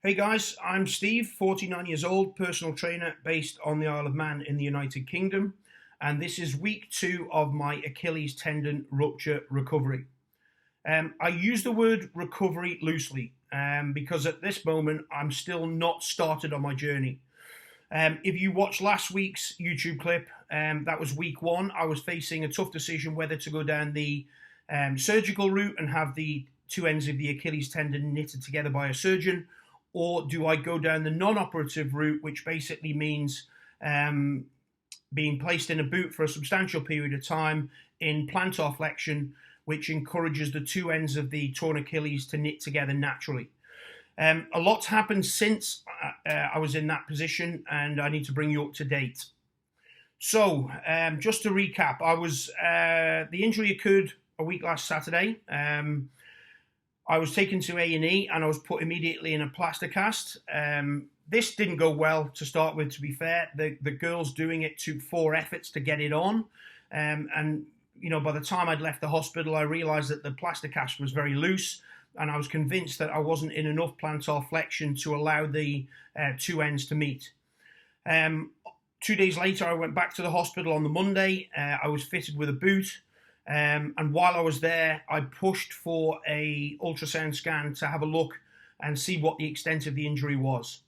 Hey guys, I'm Steve, 49 years old, personal trainer based on the Isle of Man in the United Kingdom, and this is week 2 of my Achilles tendon rupture recovery. I use the word recovery loosely because at this moment I'm still not started on my journey. If you watched last week's YouTube clip, that was week 1. I was facing a tough decision whether to go down the surgical route and have the two ends of the Achilles tendon knitted together by a surgeon, or do I go down the non-operative route, which basically means being placed in a boot for a substantial period of time in plantar flexion, which encourages the two ends of the torn Achilles to knit together naturally. A lot's happened since I was in that position, and I need to bring you up to date. So, just to recap, the injury occurred a week last Saturday. I was taken to A&E and I was put immediately in a plaster cast. This didn't go well to start with, to be fair. The girls doing it took 4 efforts to get it on. And, by the time I'd left the hospital, I realized that the plaster cast was very loose, and I was convinced that I wasn't in enough plantar flexion to allow the two ends to meet. 2 days later, I went back to the hospital on the Monday. I was fitted with a boot. And while I was there, I pushed for a ultrasound scan to have a look and see what the extent of the injury was.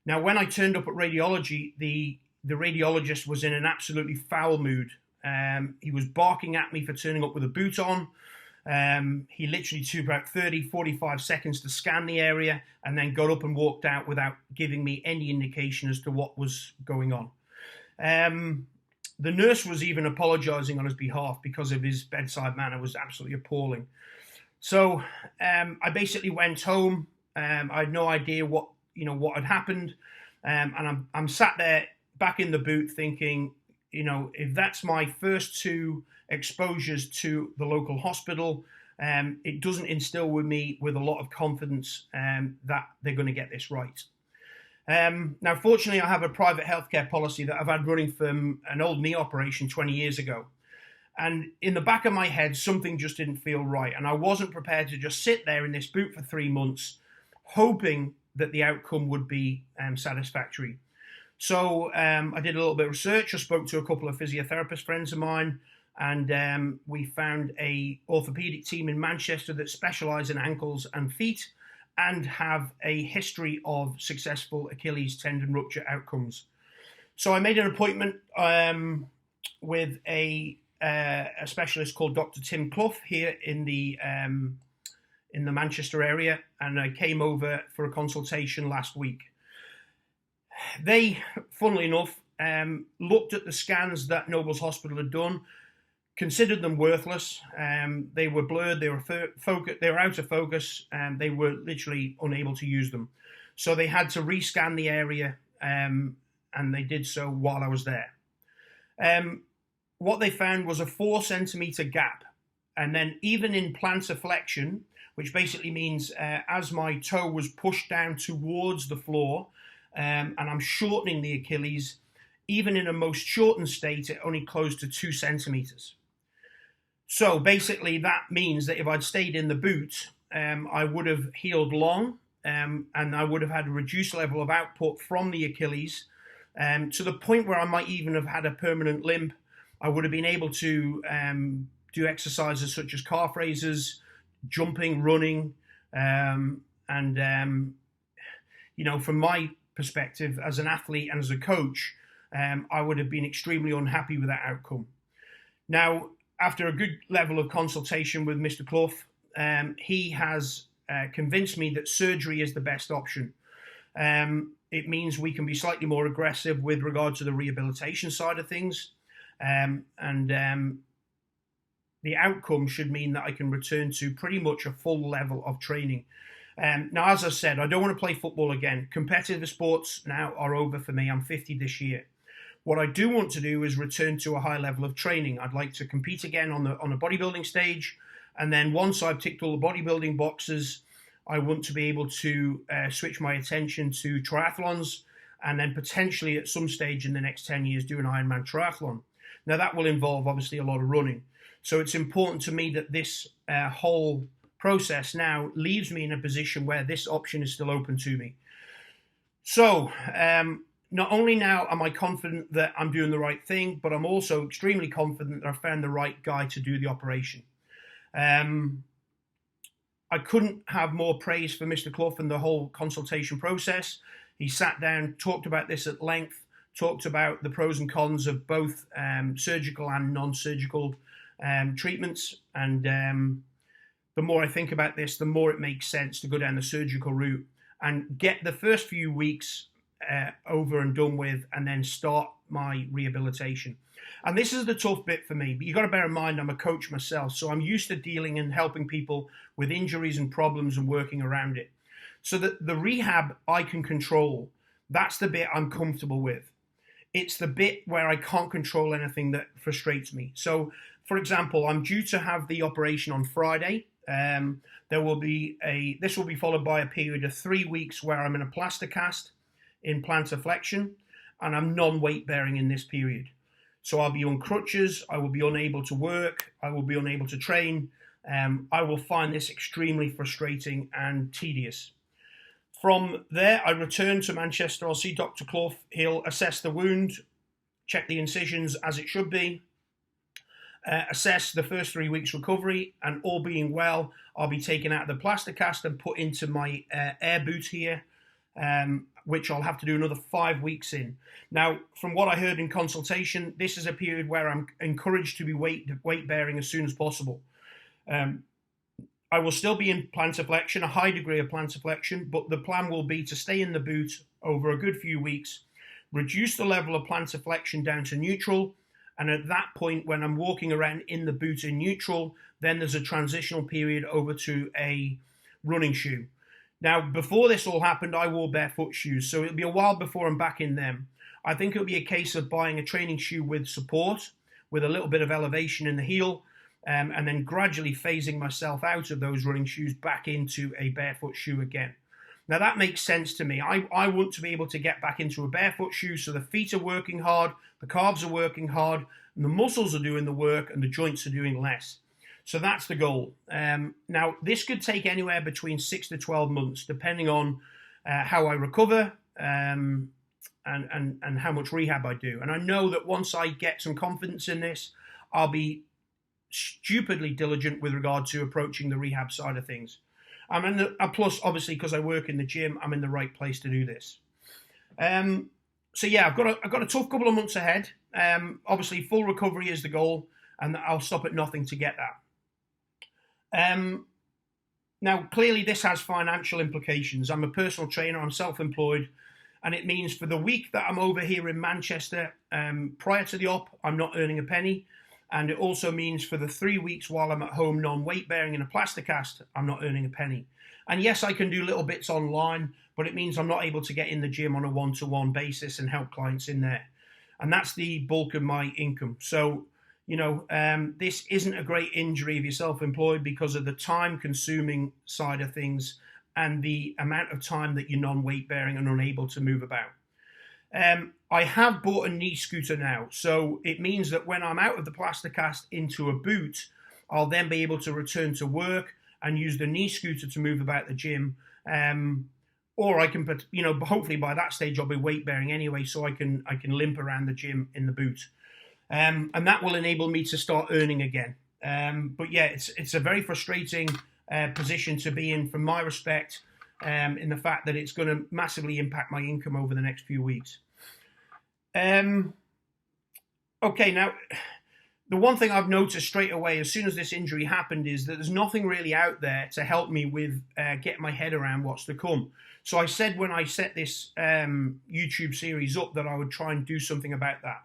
Now, when I turned up at radiology, the radiologist was in an absolutely foul mood. He was barking at me for turning up with a boot on. He literally took about 30, 45 seconds to scan the area and then got up and walked out without giving me any indication as to what was going on. The nurse was even apologising on his behalf because of his bedside manner. It was absolutely appalling. So I basically went home. I had no idea what had happened, and I'm sat there back in the boot thinking, if that's my first 2 exposures to the local hospital, it doesn't instill with me with a lot of confidence that they're going to get this right. Now, fortunately, I have a private healthcare policy that I've had running from an old knee operation 20 years ago. And in the back of my head, something just didn't feel right. And I wasn't prepared to just sit there in this boot for 3 months, hoping that the outcome would be satisfactory. So I did a little bit of research. I spoke to a couple of physiotherapist friends of mine, and we found a orthopedic team in Manchester that specialise in ankles and feet and have a history of successful Achilles tendon rupture outcomes. So I made an appointment with a specialist called Dr. Tim Clough here in the Manchester area, and I came over for a consultation last week. They, funnily enough, looked at the scans that Nobles Hospital had done, considered them worthless. They were blurred, they were out of focus, and they were literally unable to use them. So they had to rescan the area, and they did so while I was there. What they found was a 4 centimeter gap. And then even in plantar flexion, which basically means as my toe was pushed down towards the floor, and I'm shortening the Achilles, even in a most shortened state, it only closed to 2 centimeters. So basically that means that if I'd stayed in the boot, I would have healed long, and I would have had a reduced level of output from the Achilles, to the point where I might even have had a permanent limp. I would have been able to do exercises such as calf raises, jumping, running, and from my perspective as an athlete and as a coach, I would have been extremely unhappy with that outcome. Now, after a good level of consultation with Mr. Clough, he has convinced me that surgery is the best option. It means we can be slightly more aggressive with regard to the rehabilitation side of things, and the outcome should mean that I can return to pretty much a full level of training. Now, as I said, I don't want to play football again. Competitive sports now are over for me. I'm 50 this year. What I do want to do is return to a high level of training. I'd like to compete again on the bodybuilding stage. And then once I've ticked all the bodybuilding boxes, I want to be able to switch my attention to triathlons, and then potentially at some stage in the next 10 years do an Ironman triathlon. Now that will involve obviously a lot of running. So it's important to me that this whole process now leaves me in a position where this option is still open to me. So, not only now am I confident that I'm doing the right thing, but I'm also extremely confident that I found the right guy to do the operation. I couldn't have more praise for Mr. Clough and the whole consultation process. He sat down, talked about this at length, talked about the pros and cons of both surgical and non-surgical treatments. And the more I think about this, the more it makes sense to go down the surgical route and get the first few weeks over and done with, and then start my rehabilitation. And this is the tough bit for me, but you've got to bear in mind I'm a coach myself, so I'm used to dealing and helping people with injuries and problems and working around it. So that the rehab I can control, that's the bit I'm comfortable with. It's the bit where I can't control anything that frustrates me. So, for example, I'm due to have the operation on Friday. This will be followed by a period of 3 weeks where I'm in a plaster cast in plantar flexion, and I'm non-weight bearing in this period. So I'll be on crutches, I will be unable to work, I will be unable to train. I will find this extremely frustrating and tedious. From there, I return to Manchester. I'll see Dr. Clough. He'll assess the wound, check the incisions as it should be, assess the first 3 weeks recovery, and all being well, I'll be taken out of the plaster cast and put into my air boot here, which I'll have to do another 5 weeks in. Now, from what I heard in consultation, this is a period where I'm encouraged to be weight bearing as soon as possible. I will still be in plantar flexion, a high degree of plantar flexion, but the plan will be to stay in the boot over a good few weeks, reduce the level of plantar flexion down to neutral, and at that point, when I'm walking around in the boot in neutral, then there's a transitional period over to a running shoe. Now, before this all happened, I wore barefoot shoes, so it'll be a while before I'm back in them. I think it'll be a case of buying a training shoe with support, with a little bit of elevation in the heel, and then gradually phasing myself out of those running shoes back into a barefoot shoe again. Now, that makes sense to me. I want to be able to get back into a barefoot shoe so the feet are working hard, the calves are working hard, and the muscles are doing the work, and the joints are doing less. So that's the goal. Now, this could take anywhere between 6 to 12 months, depending on how I recover and how much rehab I do. And I know that once I get some confidence in this, I'll be stupidly diligent with regard to approaching the rehab side of things. Plus, obviously, because I work in the gym, I'm in the right place to do this. So yeah, I've got a tough couple of months ahead. Obviously, full recovery is the goal, and I'll stop at nothing to get that. Now, clearly, this has financial implications. I'm a personal trainer. I'm self-employed, and it means for the week that I'm over here in Manchester, prior to the op, I'm not earning a penny. And it also means for the 3 weeks while I'm at home non-weight bearing in a plaster cast, I'm not earning a penny. And yes, I can do little bits online, but it means I'm not able to get in the gym on a one-to-one basis and help clients in there. And that's the bulk of my income. So, this isn't a great injury if you're self-employed because of the time-consuming side of things and the amount of time that you're non-weight bearing and unable to move about. I have bought a knee scooter now, so it means that when I'm out of the plaster cast into a boot, I'll then be able to return to work and use the knee scooter to move about the gym. Or I can, hopefully by that stage I'll be weight bearing anyway, so I can limp around the gym in the boot, and that will enable me to start earning again. But yeah, it's a very frustrating position to be in from my respect. In the fact that it's going to massively impact my income over the next few weeks. Okay, now, the one thing I've noticed straight away as soon as this injury happened is that there's nothing really out there to help me with getting my head around what's to come. So I said when I set this YouTube series up that I would try and do something about that.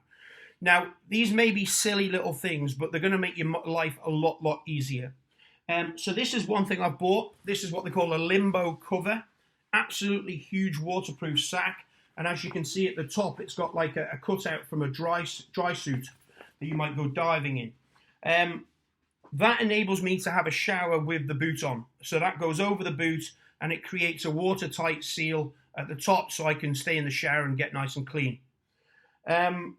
Now, these may be silly little things, but they're going to make your life a lot easier. So this is one thing I've bought. This is what they call a limbo cover. Absolutely huge waterproof sack. And as you can see at the top, it's got like a cutout from a dry suit that you might go diving in. That enables me to have a shower with the boot on. So that goes over the boot and it creates a watertight seal at the top so I can stay in the shower and get nice and clean. That's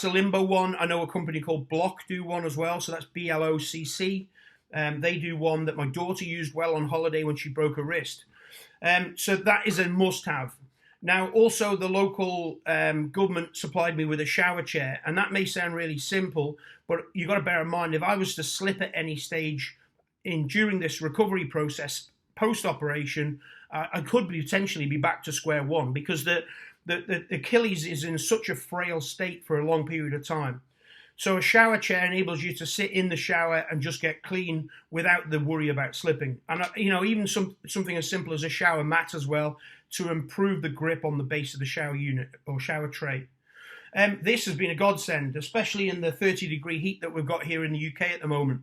a limbo one. I know a company called Block do one as well, so that's BLOCC. They do one that my daughter used well on holiday when she broke her wrist. So that is a must-have. Now, also the local government supplied me with a shower chair, and that may sound really simple, but you've got to bear in mind, if I was to slip at any stage during this recovery process post-operation, I could potentially be back to square one, because the Achilles is in such a frail state for a long period of time. So a shower chair enables you to sit in the shower and just get clean without the worry about slipping. And even something as simple as a shower mat as well, to improve the grip on the base of the shower unit or shower tray. This has been a godsend, especially in the 30-degree heat that we've got here in the UK at the moment.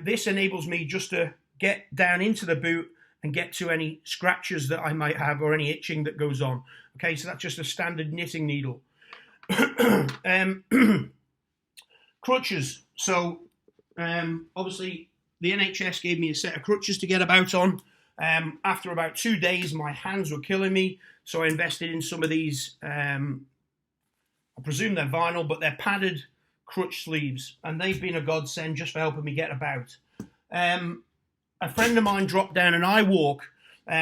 This enables me just to get down into the boot and get to any scratches that I might have or any itching that goes on. Okay, so that's just a standard knitting needle. Crutches. So obviously the NHS gave me a set of crutches to get about on. After about 2 days, my hands were killing me, so I invested in some of these. I presume they're vinyl, but they're padded crutch sleeves, and they've been a godsend just for helping me get about. A friend of mine dropped down an iWalk,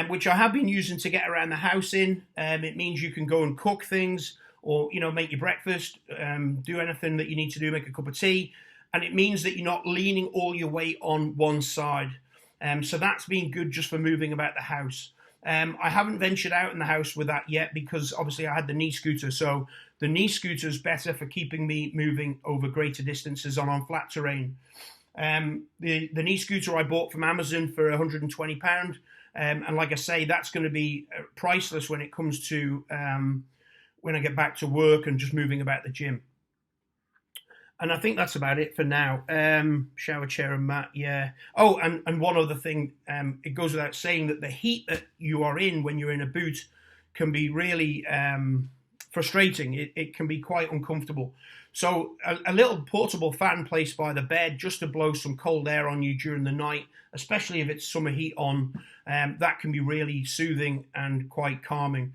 which I have been using to get around the house in. It means you can go and cook things, or make your breakfast, do anything that you need to do, make a cup of tea, and it means that you're not leaning all your weight on one side. So that's been good just for moving about the house. I haven't ventured out in the house with that yet, because obviously I had the knee scooter. So the knee scooter is better for keeping me moving over greater distances on flat terrain. The knee scooter I bought from Amazon for £120. And like I say, that's going to be priceless when it comes to when I get back to work and just moving about the gym. And I think that's about it for now. Shower chair and mat, yeah. Oh, and one other thing, it goes without saying that the heat that you are in when you're in a boot can be really frustrating. It can be quite uncomfortable. So a little portable fan placed by the bed just to blow some cold air on you during the night, especially if it's summer heat on, that can be really soothing and quite calming.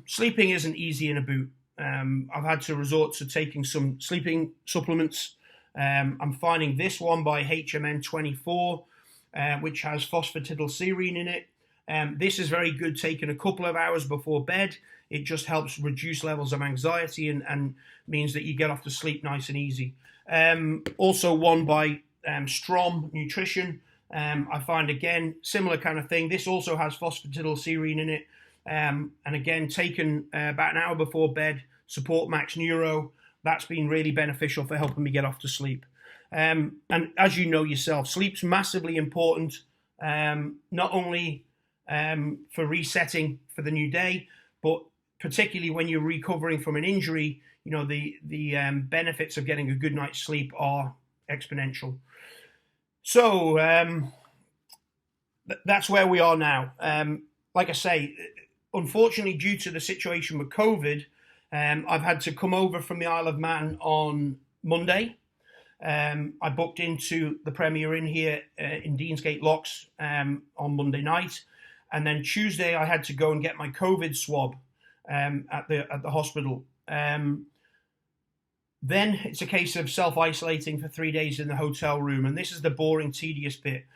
Sleeping isn't easy in a boot. I've had to resort to taking some sleeping supplements. I'm finding this one by HMN24, which has phosphatidylserine in it. This is very good taken a couple of hours before bed. It just helps reduce levels of anxiety and means that you get off to sleep nice and easy. Also one by Strom Nutrition. I find, again, similar kind of thing. This also has phosphatidylserine in it. And again, taken about an hour before bed, support Max Neuro. That's been really beneficial for helping me get off to sleep. And as you know yourself, sleep's massively important, not only for resetting for the new day, but particularly when you're recovering from an injury. The benefits of getting a good night's sleep are exponential. So that's where we are now. Like I say, unfortunately, due to the situation with COVID, I've had to come over from the Isle of Man on Monday. I booked into the Premier Inn here in Deansgate Locks on Monday night. And then Tuesday, I had to go and get my COVID swab at the hospital. Then it's a case of self-isolating for 3 days in the hotel room. And this is the boring, tedious bit.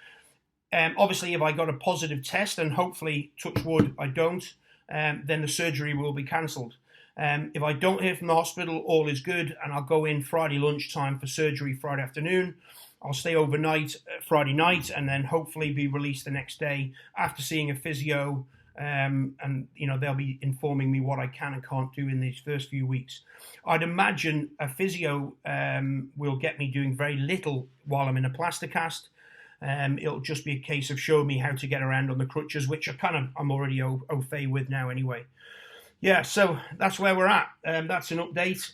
Obviously, if I got a positive test, and hopefully, touch wood, I don't, then the surgery will be cancelled. If I don't hear from the hospital, all is good, and I'll go in Friday lunchtime for surgery Friday afternoon. I'll stay overnight Friday night, and then hopefully be released the next day after seeing a physio, and they'll be informing me what I can and can't do in these first few weeks. I'd imagine a physio will get me doing very little while I'm in a plaster cast. It'll just be a case of showing me how to get around on the crutches, which I'm already au fait with now anyway. Yeah, so that's where we're at. That's an update.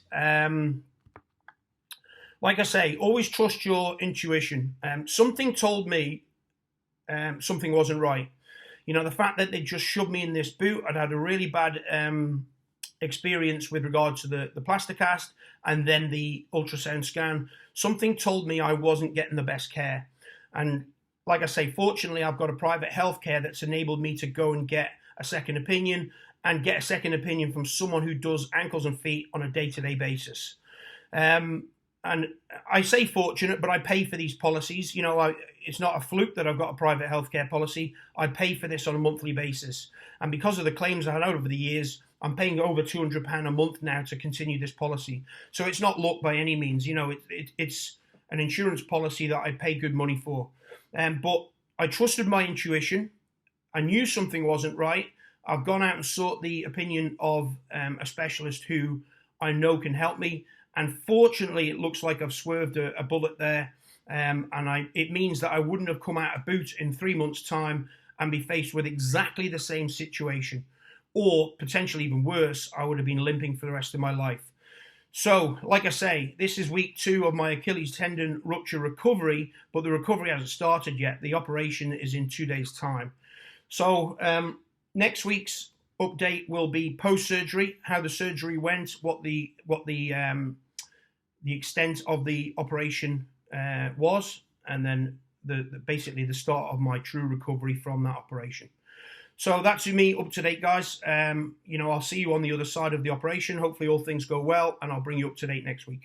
Like I say, always trust your intuition. Something told me something wasn't right. The fact that they just shoved me in this boot, I'd had a really bad experience with regard to the plaster cast and then the ultrasound scan. Something told me I wasn't getting the best care. And like I say, fortunately, I've got a private healthcare that's enabled me to go and get a second opinion, and get a second opinion from someone who does ankles and feet on a day-to-day basis. And I say fortunate, but I pay for these policies. You know, it's not a fluke that I've got a private healthcare policy. I pay for this on a monthly basis. And because of the claims I had over the years, I'm paying over £200 a month now to continue this policy. So it's not luck by any means. You know, it's an insurance policy that I pay good money for. But I trusted my intuition. I knew something wasn't right. I've gone out and sought the opinion of a specialist who I know can help me. And fortunately, it looks like I've swerved a bullet there. It means that I wouldn't have come out of boot in 3 months' time and be faced with exactly the same situation. Or potentially even worse, I would have been limping for the rest of my life. So, like I say, this is week 2 of my Achilles tendon rupture recovery, but the recovery hasn't started yet. The operation is in 2 days' time. So, next week's update will be post-surgery, how the surgery went, what the extent of the operation was, and then basically the start of my true recovery from that operation. So that's me up to date, guys. You know, I'll see you on the other side of the operation. Hopefully all things go well, and I'll bring you up to date next week.